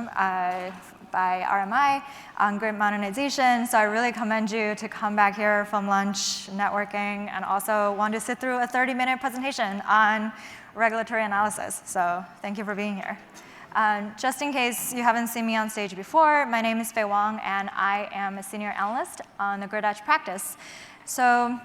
symposium by RMI on grid modernization. So I really commend you to come back here from lunch, networking, and also want to sit through a 30-minute presentation on regulatory analysis. So thank you for being here. Just in case you haven't seen me on stage before, my name is Fei Wang, and I am a senior analyst on the Grid Edge practice. So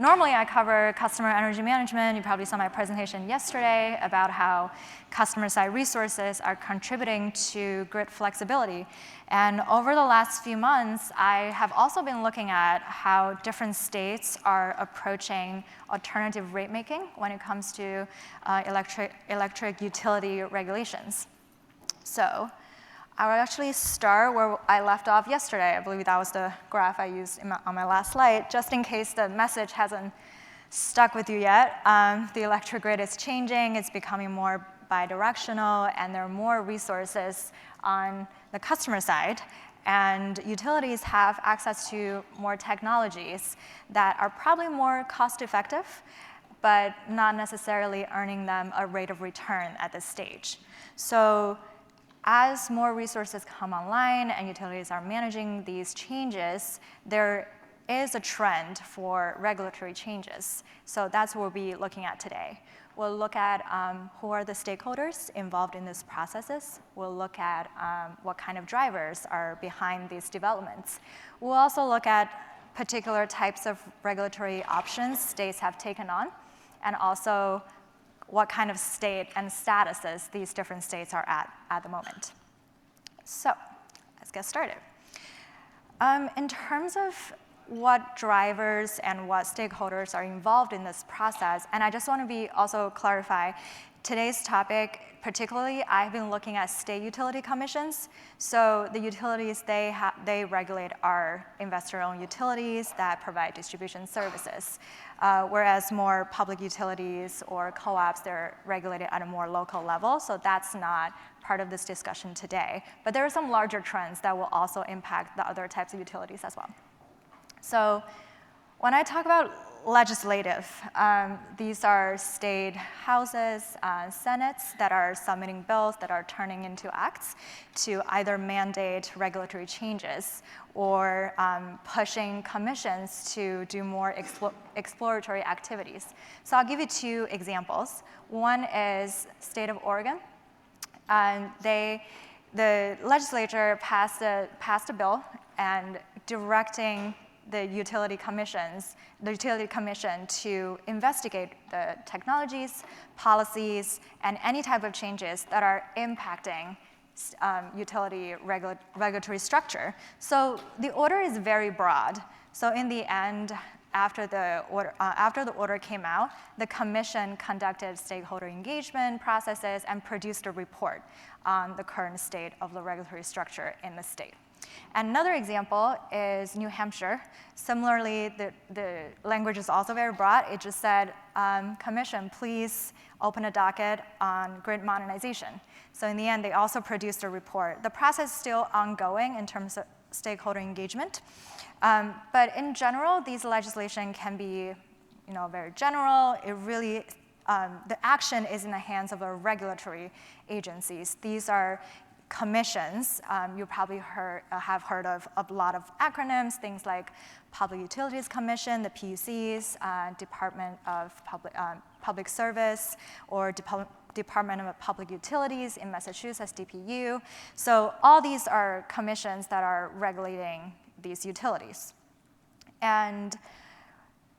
normally I cover customer energy management. You probably saw my presentation yesterday about how customer-side resources are contributing to grid flexibility. And over the last few months, I have also been looking at how different states are approaching alternative rate making when it comes to electric utility regulations. So I will actually start where I left off yesterday. I believe that was the graph I used on my last slide, just in case the message hasn't stuck with you yet. The electric grid is changing. It's becoming more bidirectional, and there are more resources on the customer side. And utilities have access to more technologies that are probably more cost-effective, but not necessarily earning them a rate of return at this stage. So as more resources come online and utilities are managing these changes, there is a trend for regulatory changes. So that's what we'll be looking at today. We'll look at who are the stakeholders involved in these processes. We'll look at what kind of drivers are behind these developments. We'll also look at particular types of regulatory options states have taken on, and also what kind of state and statuses these different states are at the moment. So let's get started. In terms of what drivers and what stakeholders are involved in this process, and I just want to also clarify, today's topic, particularly, I've been looking at state utility commissions. So the utilities they regulate are investor-owned utilities that provide distribution services, whereas more public utilities or co-ops, they're regulated at a more local level. So that's not part of this discussion today. But there are some larger trends that will also impact the other types of utilities as well. So when I talk about legislative, these are state houses, senates that are submitting bills that are turning into acts to either mandate regulatory changes or pushing commissions to do more exploratory activities. So I'll give you two examples. One is state of Oregon. The legislature passed a bill and directing the utility commission to investigate the technologies, policies, and any type of changes that are impacting utility regulatory structure. So the order is very broad. So in the end, after the order came out, the commission conducted stakeholder engagement processes and produced a report on the current state of the regulatory structure in the state. Another example is New Hampshire. Similarly, the language is also very broad. It just said, commission, please open a docket on grid modernization. So in the end, they also produced a report. The process is still ongoing in terms of stakeholder engagement. But in general, these legislation can be very general. It really, the action is in the hands of the regulatory agencies. These are commissions. You probably have heard of a lot of acronyms, things like Public Utilities Commission, the PUCs, Department of Public Service, or Department of Public Utilities in Massachusetts, DPU. So all these are commissions that are regulating these utilities. And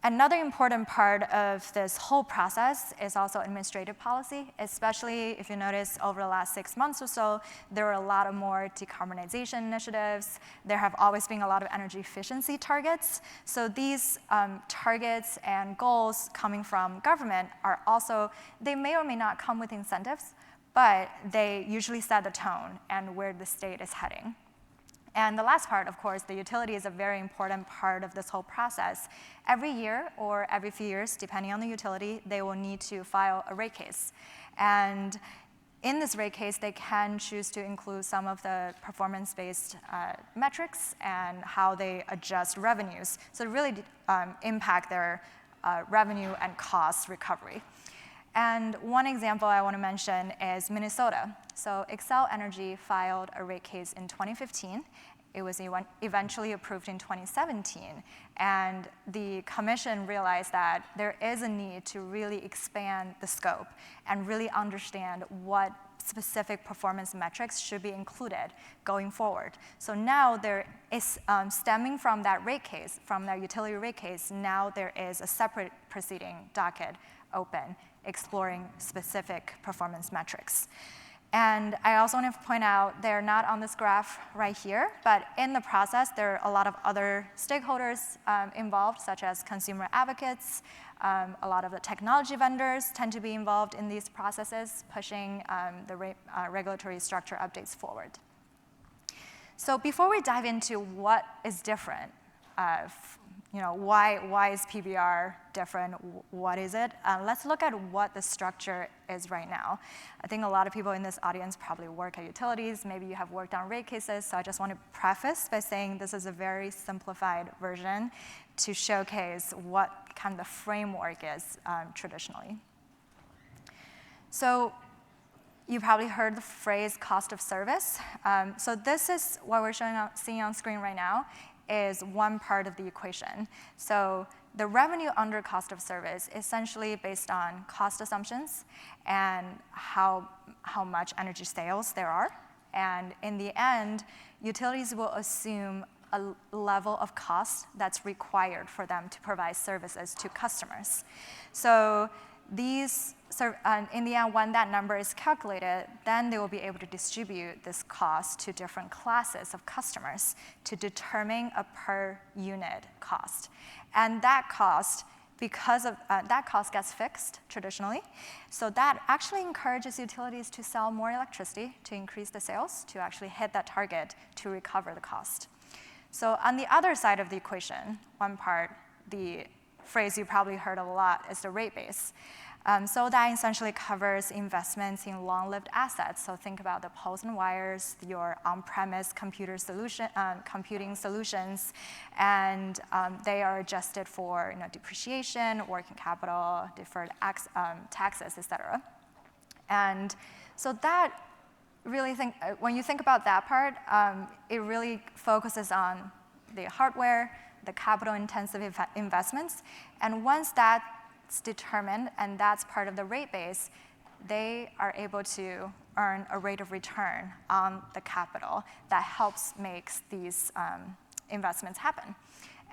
another important part of this whole process is also administrative policy, especially if you notice over the last 6 months or so, there are a lot of more decarbonization initiatives. There have always been a lot of energy efficiency targets. So these targets and goals coming from government are also, they may or may not come with incentives, but they usually set the tone and where the state is heading. And the last part, of course, the utility is a very important part of this whole process. Every year or every few years, depending on the utility, they will need to file a rate case. And in this rate case, they can choose to include some of the performance-based metrics and how they adjust revenues. So it really impact their revenue and cost recovery. And one example I want to mention is Minnesota. So Xcel Energy filed a rate case in 2015. It was eventually approved in 2017. And the commission realized that there is a need to really expand the scope and really understand what specific performance metrics should be included going forward. So now there is, stemming from that rate case, from that utility rate case, now there is a separate proceeding docket open exploring specific performance metrics. And I also want to point out they're not on this graph right here, but in the process, there are a lot of other stakeholders involved, such as consumer advocates. A lot of the technology vendors tend to be involved in these processes, pushing the regulatory structure updates forward. So before we dive into what is different, why is PBR different? What is it? Let's look at what the structure is right now. I think a lot of people in this audience probably work at utilities. Maybe you have worked on rate cases. So I just want to preface by saying this is a very simplified version to showcase what kind of the framework is traditionally. So you probably heard the phrase cost of service. So this is what we're seeing on screen right now is one part of the equation. So the revenue under cost of service is essentially based on cost assumptions and how much energy sales there are. And in the end, utilities will assume a level of cost that's required for them to provide services to customers. So these, in the end, when that number is calculated, then they will be able to distribute this cost to different classes of customers to determine a per unit cost. And that cost, because of that cost gets fixed traditionally, so that actually encourages utilities to sell more electricity, to increase the sales, to actually hit that target to recover the cost. So on the other side of the equation, one part, the phrase you probably heard a lot is the rate base. So that essentially covers investments in long-lived assets. So think about the poles and wires, your on-premise computing solutions, and they are adjusted for depreciation, working capital, deferred taxes, et cetera. And so that really when you think about that part, it really focuses on the hardware, the capital-intensive investments, and once that's determined and that's part of the rate base, they are able to earn a rate of return on the capital that helps make these investments happen.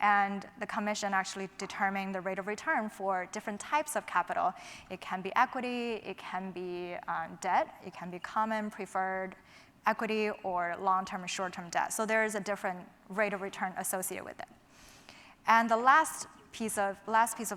And the commission actually determined the rate of return for different types of capital. It can be equity, it can be debt, it can be common, preferred equity, or long-term and short-term debt. So there is a different rate of return associated with it. And the last piece of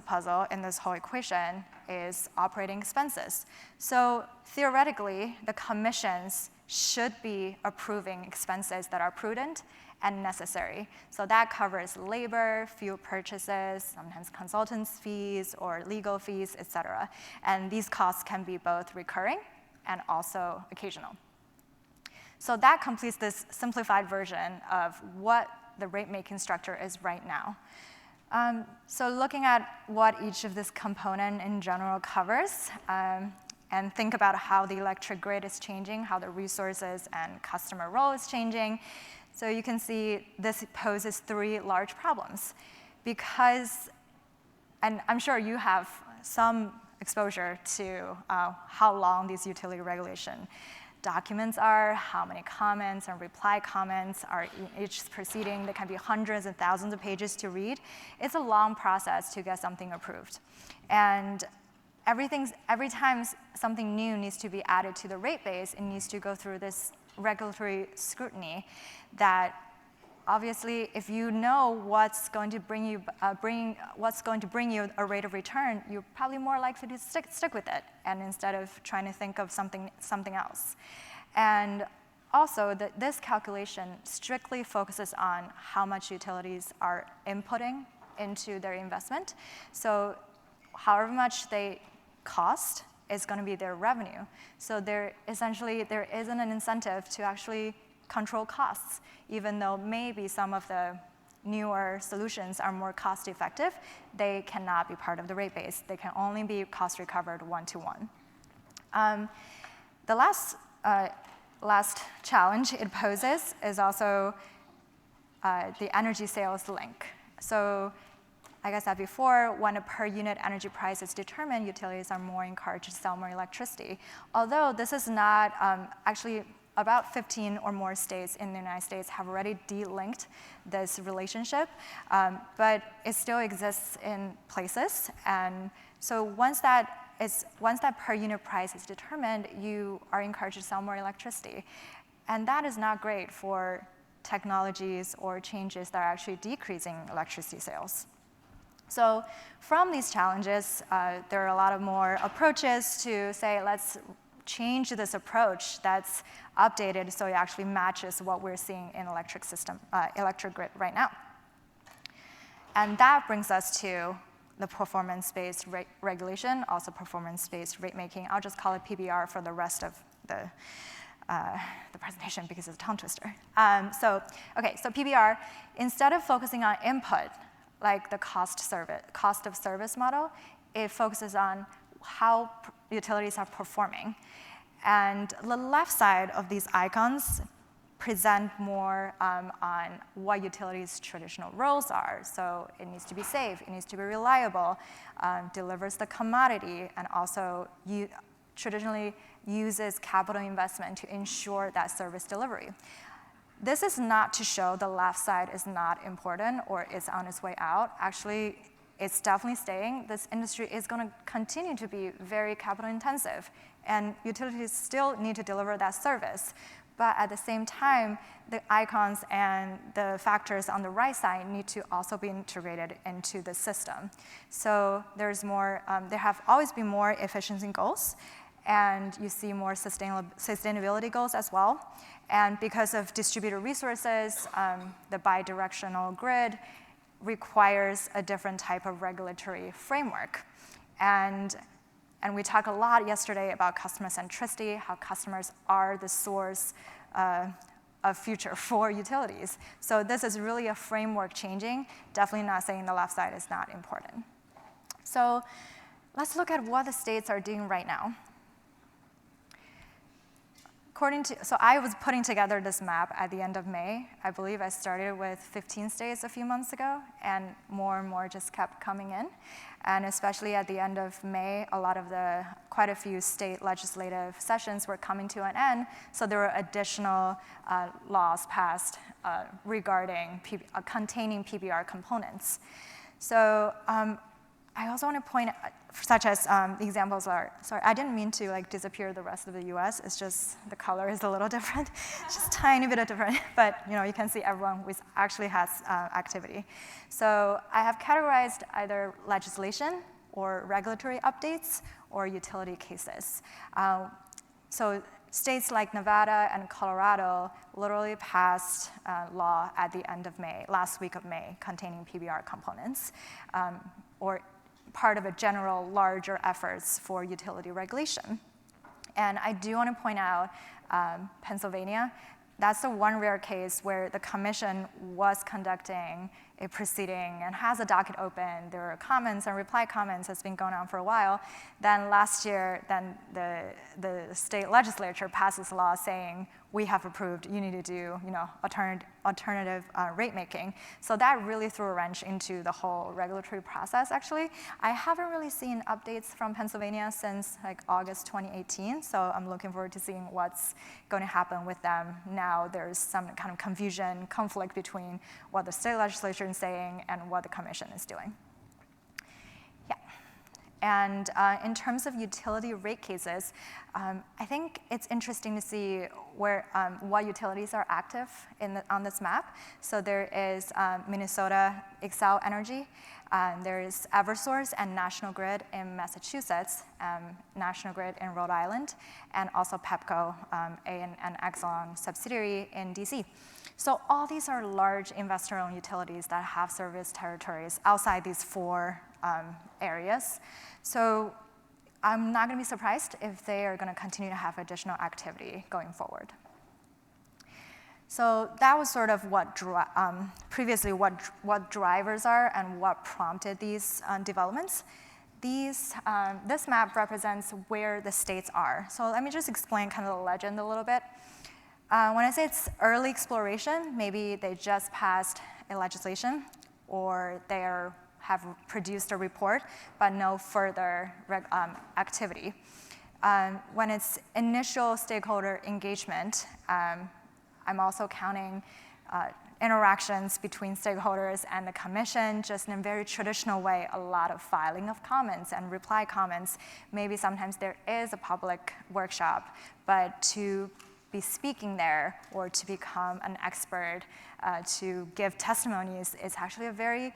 puzzle in this whole equation is operating expenses. So theoretically, the commissions should be approving expenses that are prudent and necessary. So that covers labor, fuel purchases, sometimes consultants' fees or legal fees, et cetera. And these costs can be both recurring and also occasional. So that completes this simplified version of what the rate-making structure is right now. So looking at what each of this component in general covers, and think about how the electric grid is changing, how the resources and customer role is changing. So you can see this poses three large problems. Because, and I'm sure you have some exposure to how long these utility regulation documents are, how many comments and reply comments are in each proceeding. There can be hundreds and thousands of pages to read. It's a long process to get something approved. And every time something new needs to be added to the rate base, it needs to go through this regulatory scrutiny that obviously, if you know what's going to bring you a rate of return, you're probably more likely to stick with it, and instead of trying to think of something else. And also, this calculation strictly focuses on how much utilities are inputting into their investment. So however much they cost is going to be their revenue. So there isn't an incentive to actually control costs, even though maybe some of the newer solutions are more cost effective, they cannot be part of the rate base. They can only be cost recovered one-to-one. The last challenge it poses is also the energy sales link. So like I said before, when a per unit energy price is determined, utilities are more encouraged to sell more electricity. Although this is not actually about 15 or more states in the United States have already delinked this relationship, but it still exists in places. And so once that per unit price is determined, you are encouraged to sell more electricity. And that is not great for technologies or changes that are actually decreasing electricity sales. So from these challenges, there are a lot of more approaches to say, let's change this approach that's updated so it actually matches what we're seeing in electric grid right now. And that brings us to the performance-based regulation, also performance-based rate making. I'll just call it PBR for the rest of the presentation because it's a tongue twister. So PBR, instead of focusing on input, like the cost of service model, it focuses on how utilities are performing. And the left side of these icons present more on what utilities' traditional roles are. So it needs to be safe, it needs to be reliable, delivers the commodity, and also traditionally uses capital investment to ensure that service delivery. This is not to show the left side is not important or is on its way out. Actually, it's definitely staying. This industry is going to continue to be very capital intensive, and utilities still need to deliver that service. But at the same time, the icons and the factors on the right side need to also be integrated into the system. So there's more, there have always been more efficiency goals, and you see more sustainability goals as well. And because of distributed resources, the bidirectional grid requires a different type of regulatory framework. And we talked a lot yesterday about customer centricity, how customers are the source of future for utilities. So this is really a framework changing, definitely not saying the left side is not important. So let's look at what the states are doing right now. So I was putting together this map at the end of May. I believe I started with 15 states a few months ago, and more just kept coming in. And especially at the end of May, quite a few state legislative sessions were coming to an end, so there were additional laws passed regarding containing PBR components. So I also want to point out, such as examples are, sorry, I didn't mean to disappear the rest of the US, it's just the color is a little different, just tiny bit of different, but you can see everyone actually has activity. So I have categorized either legislation or regulatory updates or utility cases. So states like Nevada and Colorado literally passed law at the end of May, last week of May, containing PBR components, or part of a general larger efforts for utility regulation. And I do want to point out Pennsylvania. That's the one rare case where the commission was conducting a proceeding and has a docket open. There are comments and reply comments that's been going on for a while. Then last year, the state legislature passes a law saying, we have approved, you need to do alternative rate making. So that really threw a wrench into the whole regulatory process, actually. I haven't really seen updates from Pennsylvania since August 2018, so I'm looking forward to seeing what's going to happen with them now. There's some kind of confusion, conflict between what the state legislature is saying and what the commission is doing. And in terms of utility rate cases, I think it's interesting to see what utilities are active on this map. So there is Minnesota Xcel Energy, there is Eversource and National Grid in Massachusetts, National Grid in Rhode Island, and also Pepco, an Exelon subsidiary in DC. So all these are large investor-owned utilities that have service territories outside these four areas. So I'm not going to be surprised if they are going to continue to have additional activity going forward. So that was sort of what previously what drivers are and what prompted these developments. This map represents where the states are. So let me just explain kind of the legend a little bit. When I say it's early exploration, maybe they just passed a legislation or they have produced a report, but no further activity. When it's initial stakeholder engagement, I'm also counting interactions between stakeholders and the commission, just in a very traditional way, a lot of filing of comments and reply comments. Maybe sometimes there is a public workshop, but to be speaking there or to become an expert, to give testimonies is actually a very,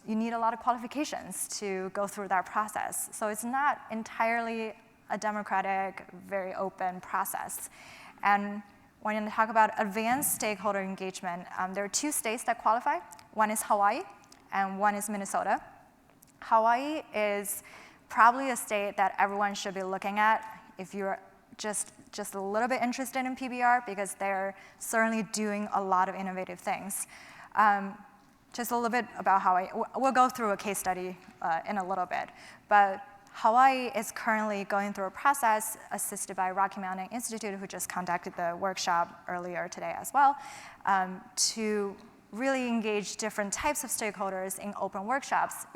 you need a lot of qualifications to go through that process. So it's not entirely a democratic, very open process. And when you talk about advanced stakeholder engagement, there are 2 states that qualify. One is Hawaii, and one is Minnesota. Hawaii is probably a state that everyone should be looking at if you're just a little bit interested in PBR, because they're certainly doing a lot of innovative things. Just a little bit about Hawaii. We'll go through a case study in a little bit, but Hawaii is currently going through a process assisted by Rocky Mountain Institute, who just conducted the workshop earlier today as well, to really engage different types of stakeholders in open workshops.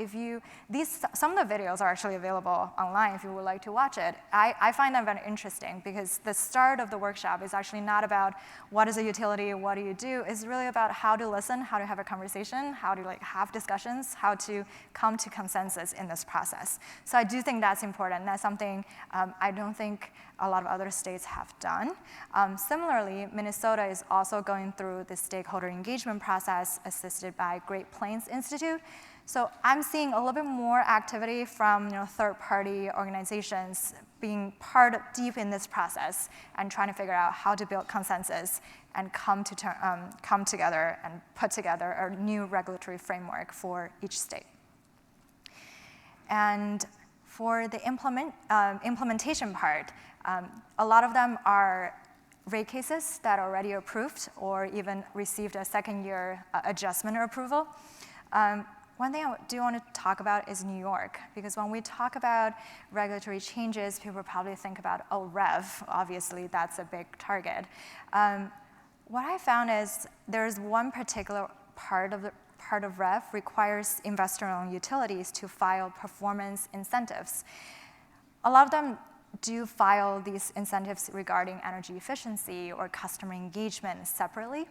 Some of the videos are actually available online if you would like to watch it. I find them very interesting because the start of the workshop is actually not about what is a utility, what do you do, it's really about how to listen, how to have a conversation, how to have discussions, how to come to consensus in this process. So I do think that's important. That's something I don't think a lot of other states have done. Similarly, Minnesota is also going through the stakeholder engagement process assisted by Great Plains Institute. So I'm seeing a little bit more activity from third-party organizations being deep in this process and trying to figure out how to build consensus and come together and put together a new regulatory framework for each state. And for the implementation part, a lot of them are rate cases that are already approved or even received a second-year adjustment or approval. One thing I do want to talk about is New York, because when we talk about regulatory changes, people probably think about, oh, REV, obviously that's a big target. What I found is there's one particular part of REV requires investor-owned utilities to file performance incentives. A lot of them do file these incentives regarding energy efficiency or customer engagement separately,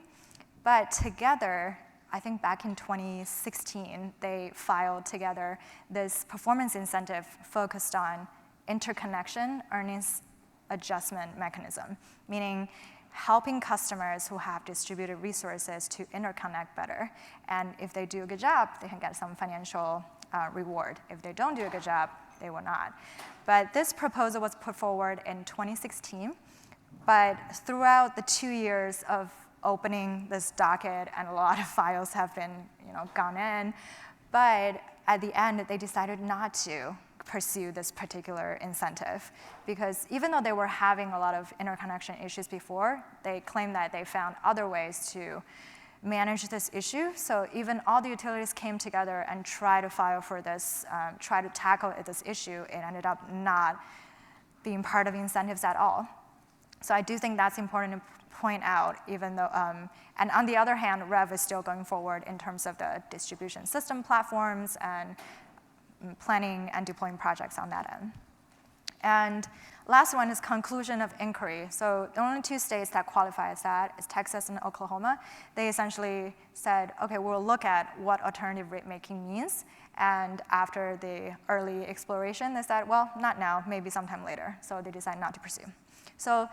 but together, I think back in 2016, they filed together this performance incentive focused on interconnection earnings adjustment mechanism, meaning helping customers who have distributed resources to interconnect better. And if they do a good job, they can get some financial reward. If they don't do a good job, they will not. But this proposal was put forward in 2016. But throughout the 2 years of opening this docket, and a lot of files have been gone in, but at the end, they decided not to pursue this particular incentive, because even though they were having a lot of interconnection issues before, they claimed that they found other ways to manage this issue. So even all the utilities came together and tried to file for this, try to tackle this issue. It ended up not being part of incentives at all. So I do think that's important to point out, even though, and on the other hand, REV is still going forward in terms of the distribution system platforms and planning and deploying projects on that end. And last one is conclusion of inquiry. So the only 2 states that qualify as that is Texas and Oklahoma. They essentially said, okay, we'll look at what alternative rate making means. And after the early exploration, they said, well, not now, maybe sometime later. So they decided not to pursue. So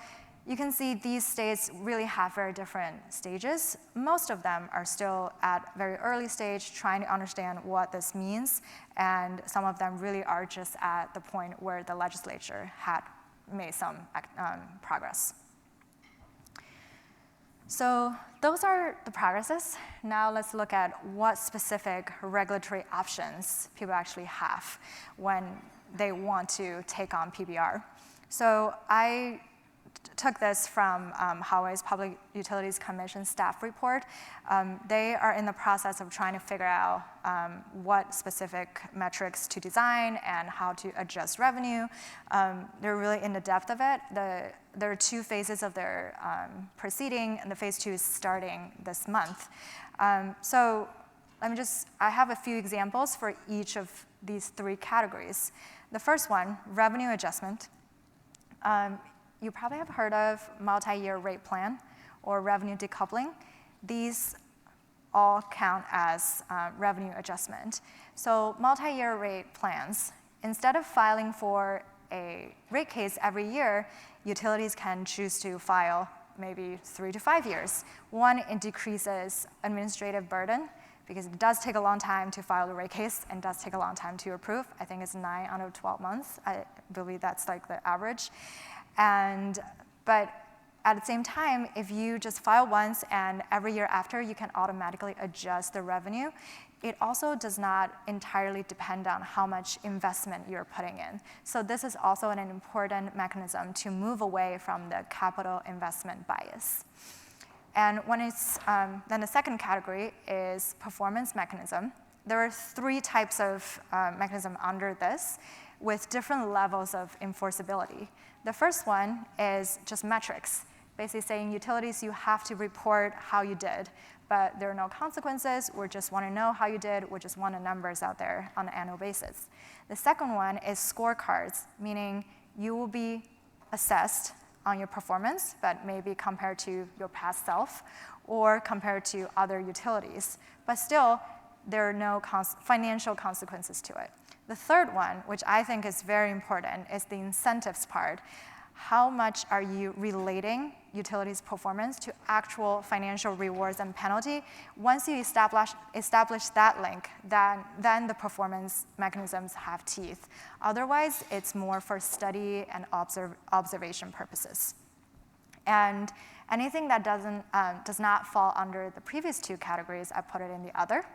you can see these states really have very different stages. Most of them are still at very early stage trying to understand what this means, and some of them really are just at the point where the legislature had made some progress. So those are the progresses. Now let's look at what specific regulatory options people actually have when they want to take on PBR. So I took this from Hawaii's Public Utilities Commission staff report. They are in the process of trying to figure out what specific metrics to design and how to adjust revenue. They're really in the depth of it. There are 2 phases of their proceeding, and the phase 2 is starting this month. So I have a few examples for each of these 3 categories. The first one, revenue adjustment. You probably have heard of multi-year rate plan or revenue decoupling. These all count as revenue adjustment. So multi-year rate plans, instead of filing for a rate case every year, utilities can choose to file maybe 3 to 5 years. One, it decreases administrative burden because it does take a long time to file a rate case and does take a long time to approve. I think it's 9 out of 12 months. I believe that's like the average. But at the same time, if you just file once and every year after, you can automatically adjust the revenue, it also does not entirely depend on how much investment you're putting in. So this is also an important mechanism to move away from the capital investment bias. And when it's, then the second category is performance mechanism. There are 3 types of mechanism under this with different levels of enforceability. The first one is just metrics, basically saying utilities, you have to report how you did, but there are no consequences. We just want to know how you did. We just want the numbers out there on an annual basis. The second one is scorecards, meaning you will be assessed on your performance, but maybe compared to your past self or compared to other utilities. But still, there are no financial consequences to it. The third one, which I think is very important, is the incentives part. How much are you relating utilities' performance to actual financial rewards and penalty? Once you establish that link, then the performance mechanisms have teeth. Otherwise, it's more for study and observation purposes. And anything that does not fall under the previous 2 categories, I put it in the other.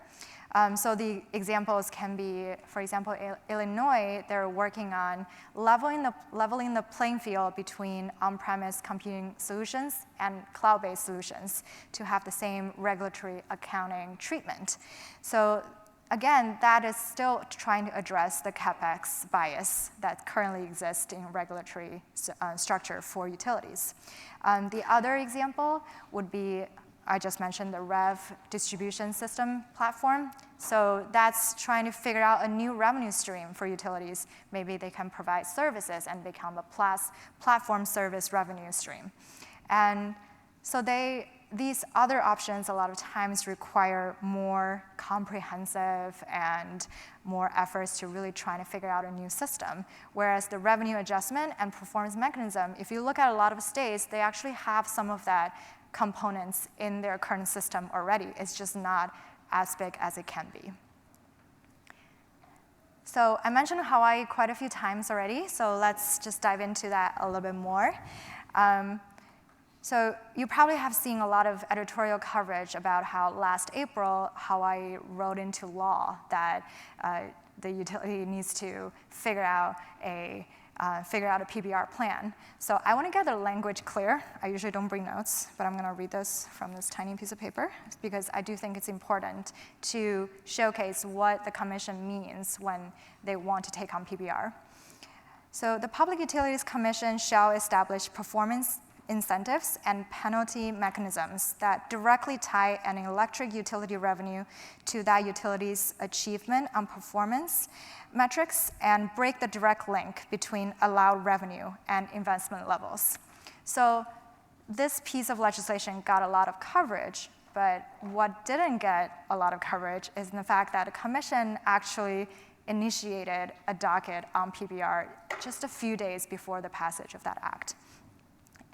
So the examples can be, for example, Illinois, they're working on leveling the playing field between on-premise computing solutions and cloud-based solutions to have the same regulatory accounting treatment. So again, that is still trying to address the CapEx bias that currently exists in regulatory structure for utilities. The other example would be, I just mentioned the REV distribution system platform. So that's trying to figure out a new revenue stream for utilities. Maybe they can provide services and become a platform service revenue stream. And so these other options a lot of times require more comprehensive and more efforts to really try to figure out a new system. Whereas the revenue adjustment and performance mechanism, if you look at a lot of states, they actually have some of that components in their current system already. It's just not as big as it can be. So I mentioned Hawaii quite a few times already, so let's just dive into that a little bit more. So you probably have seen a lot of editorial coverage about how last April, Hawaii wrote into law that the utility needs to figure out a PBR plan. So I want to get the language clear. I usually don't bring notes, but I'm going to read this from this tiny piece of paper because I do think it's important to showcase what the commission means when they want to take on PBR. So the Public Utilities Commission shall establish performance incentives and penalty mechanisms that directly tie an electric utility revenue to that utility's achievement on performance metrics and break the direct link between allowed revenue and investment levels. So this piece of legislation got a lot of coverage, but what didn't get a lot of coverage is the fact that the commission actually initiated a docket on PBR just a few days before the passage of that act.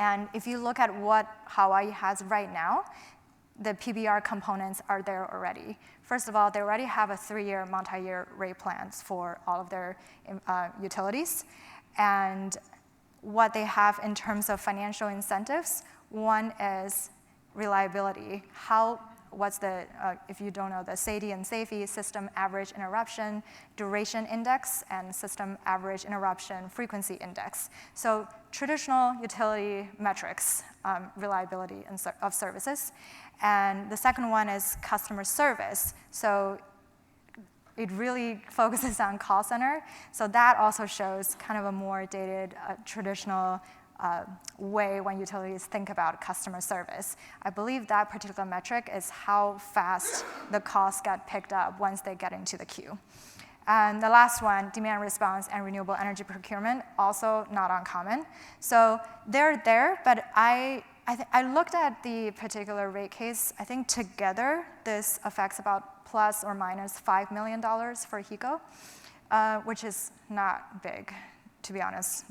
And if you look at what Hawaii has right now, the PBR components are there already. First of all, they already have a 3-year multi-year rate plans for all of their utilities. And what they have in terms of financial incentives, one is reliability. what's the, if you don't know, the SAIDI and SAFI, System Average Interruption Duration Index and System Average Interruption Frequency Index. So traditional utility metrics, reliability of services. And the second one is customer service. So it really focuses on call center. So that also shows kind of a more dated, traditional way when utilities think about customer service. I believe that particular metric is how fast the calls get picked up once they get into the queue. And the last one, demand response and renewable energy procurement, also not uncommon. So they're there, but I looked at the particular rate case. I think together this affects about plus or minus $5 million for HECO, which is not big, to be honest,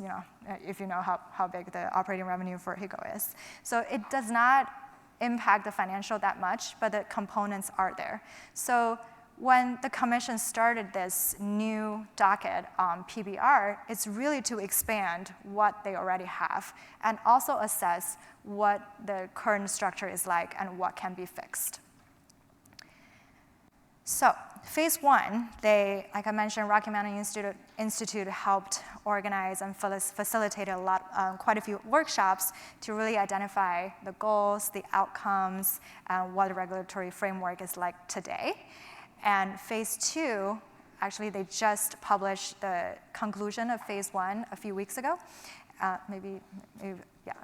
if you know how big the operating revenue for HECO is. So it does not impact the financial that much, but the components are there. So when the commission started this new docket on PBR, it's really to expand what they already have and also assess what the current structure is like and what can be fixed. So phase one, like I mentioned, Ratemaking Institute helped organize and facilitate quite a few workshops to really identify the goals, the outcomes, and what the regulatory framework is like today. And phase two, actually they just published the conclusion of phase one a few weeks ago, a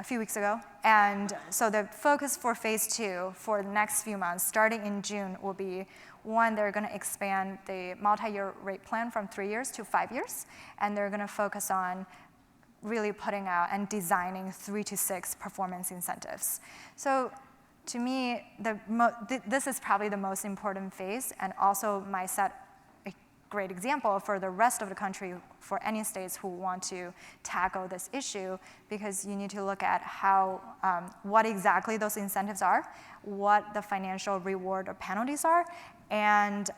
few weeks ago. And so the focus for phase two for the next few months, starting in June, will be one, they're going to expand the multi-year rate plan from 3 years to 5 years, and they're going to focus on really putting out and designing 3 to 6 performance incentives. So to me, this is probably the most important phase, and also might set a great example for the rest of the country, for any states who want to tackle this issue, because you need to look at how, what exactly those incentives are, what the financial reward or penalties are, and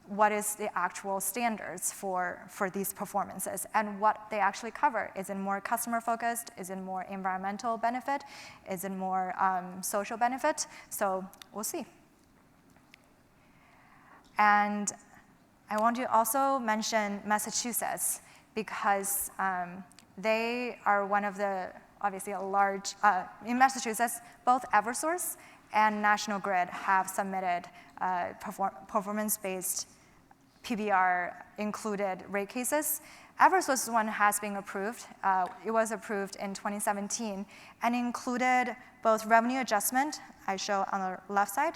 what is the actual standards for these performances, and what they actually cover. Is it more customer focused? Is it more environmental benefit? Is it more social benefit? So we'll see. And I want to also mention Massachusetts, because they are one of the, obviously a large, in Massachusetts, both Eversource and National Grid have submitted performance-based PBR included rate cases. Eversource's one has been approved. It was approved in 2017 and included both revenue adjustment, I show on the left side,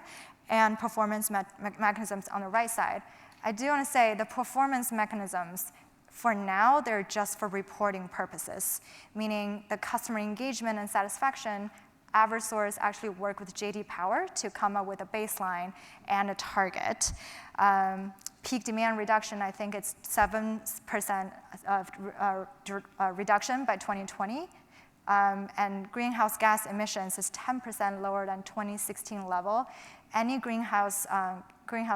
and performance mechanisms on the right side. I do want to say the performance mechanisms, for now, they're just for reporting purposes, meaning the customer engagement and satisfaction. Eversource actually worked with JD Power to come up with a baseline and a target. Peak demand reduction, I think it's 7% of reduction by 2020. And greenhouse gas emissions is 10% lower than 2016 level. Any greenhouse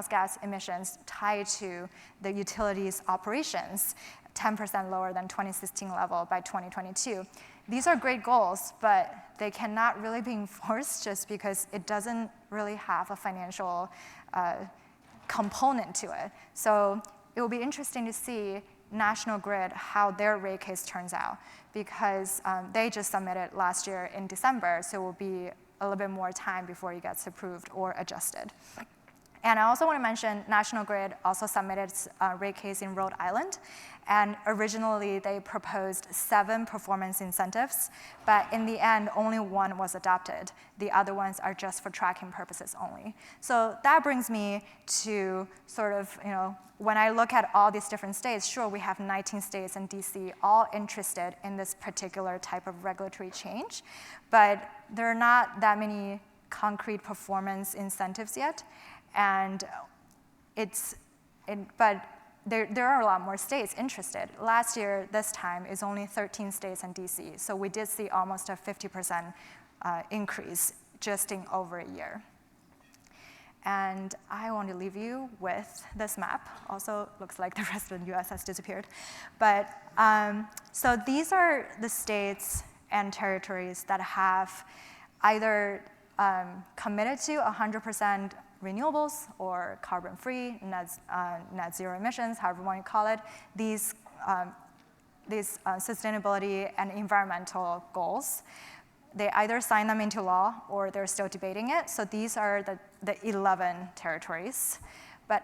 gas emissions tied to the utilities operations, 10% lower than 2016 level by 2022. These are great goals, but they cannot really be enforced just because it doesn't really have a financial component to it. So it will be interesting to see National Grid, how their rate case turns out, because they just submitted last year in December, so it will be a little bit more time before it gets approved or adjusted. And I also want to mention National Grid also submitted a rate case in Rhode Island. And originally, they proposed 7 performance incentives. But in the end, only 1 was adopted. The other ones are just for tracking purposes only. So that brings me to sort of, when I look at all these different states, sure, we have 19 states and DC all interested in this particular type of regulatory change. But there are not that many concrete performance incentives yet. And but there are a lot more states interested. Last year, this time, is only 13 states and DC. So we did see almost a 50% increase just in over a year. And I want to leave you with this map. Also, looks like the rest of the US has disappeared. But so these are the states and territories that have either committed to 100% renewables or carbon-free, net zero emissions, however you want to call it, these sustainability and environmental goals. They either sign them into law or they're still debating it. So these are the 11 territories. But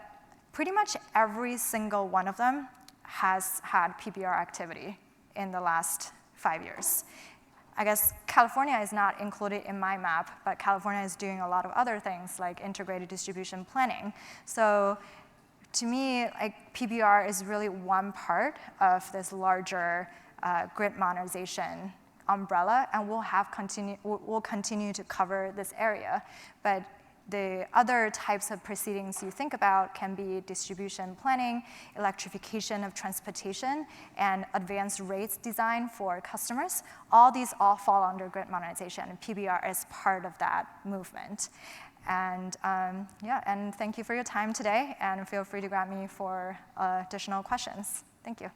pretty much every single one of them has had PBR activity in the last 5 years. I guess California is not included in my map, but California is doing a lot of other things like integrated distribution planning. So to me, PBR is really one part of this larger grid modernization umbrella, and we'll continue to cover this area. But the other types of proceedings you think about can be distribution planning, electrification of transportation, and advanced rates design for customers. All these all fall under grid modernization, and PBR is part of that movement. And and thank you for your time today, and feel free to grab me for additional questions. Thank you.